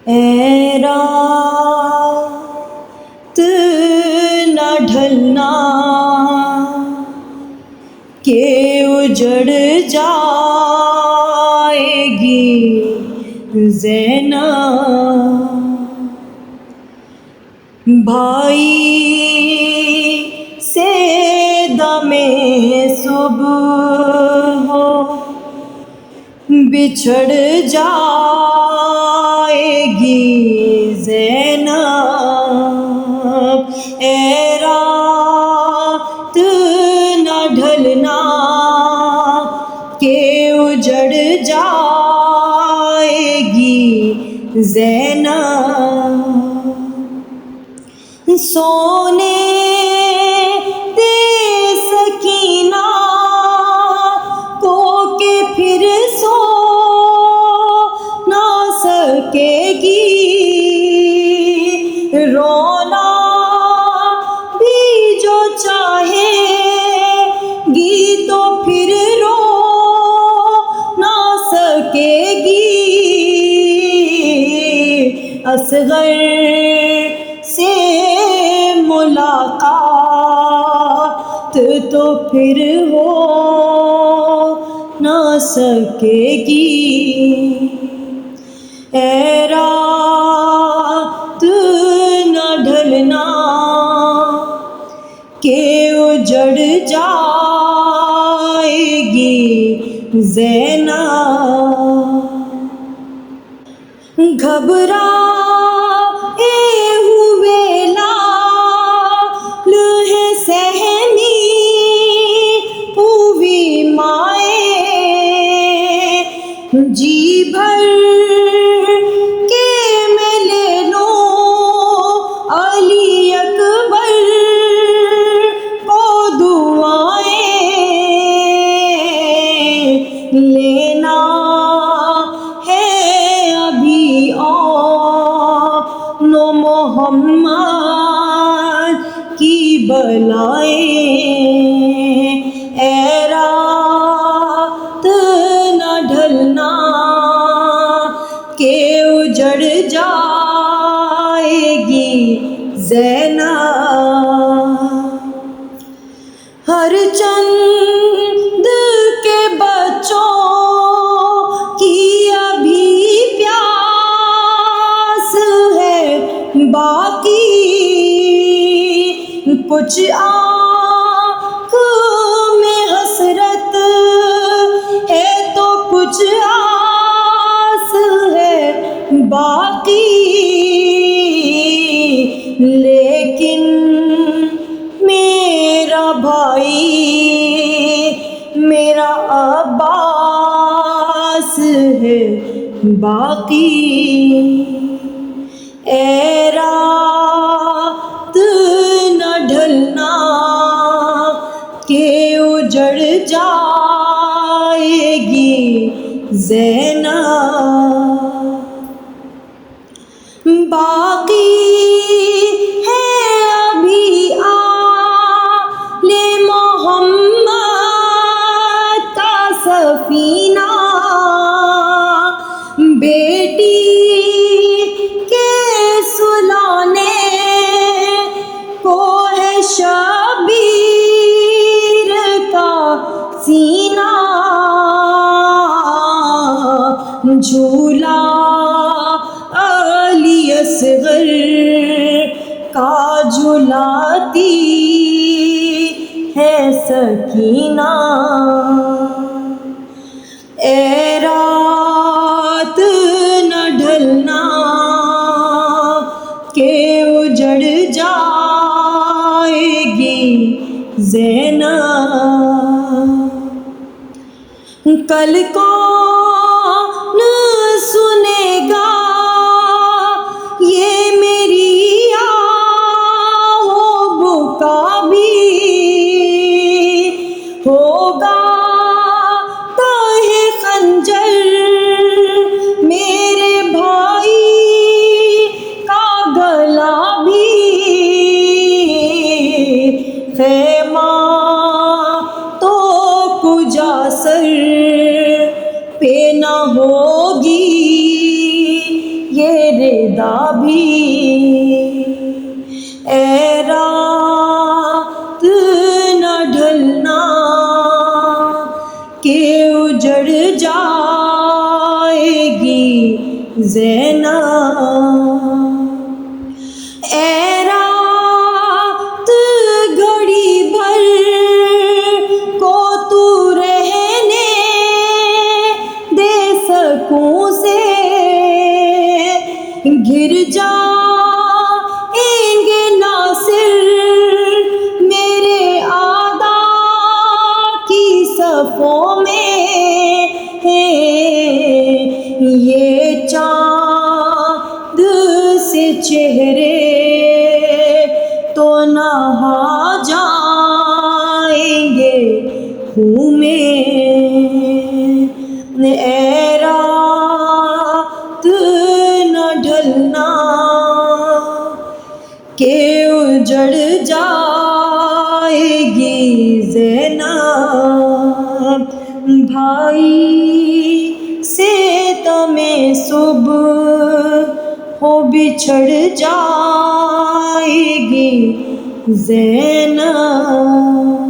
اے رات نہ ڈھلنا کہ اجڑ جائے گی زینب، بھائی سے دم صبح ہو بچھڑ جائے گی زینب، اے رات نہ ڈھلنا کہ اجڑ جائے گی زینب، سونے دے سکینہ کو کہ پھر سو نہ سکے گی، رونا بھی جو چاہے گی تو پھر رو نہ سکے گی، اصغر سے ملاقات تو پھر ہو نہ سکے گی، اے رات نہ ڈھلنا کہ اجڑ جائے گی زینب، گھبرائے ہوئے لال ہے سہمی ہوئی مائیں، جی بھر کے میں لے لوں علی اکبر کو دعائیں، لینا ہے ابھی آن محمد کی بلائیں، اے رات نہ ڈھلنا کہ اجڑ جائے گی زینب، ہر چند کے بچوں کی ابھی پیاس ہے باقی، کچھ آنکھ میں حسرت ہے تو کچھ آس ہے باقی، لیکن میرا بھائی میرا عباس ہے باقی، اے رات نہ ڈھلنا کہ اجڑ جائے گی زینب، باقی ہے ابھی آل محمد کا سفینہ، بیٹی کے سلانے کو ہے شبیر کا سینہ، جھولا علی اصغر کا جھلاتی ہے سکینہ، اے رات نہ ڈھلنا کہ اجڑ جائے گی زینب، کل کون سنے گا یہ میری آہو بکا بھی، ہوگا تاہ خنجر میرے بھائی کا گلا بھی، خیمہ تو کجا سر پیدا بھی اے رات نہ ڈھلنا کہ اجڑ جائے گی زینب اے رات گھڑی بھر کو تو رہنے دے سکوں سے گر جائیں گے ناصر میرے اعداء کی صفوں میں یہ چاند سے چہرے تو نہا جائیں گے خون میں اے رات نہ ڈھلنا کہ اجڑ جائے گی زینب بھائی سے تمہیں صبح ہو بچھڑ جائے گی زینب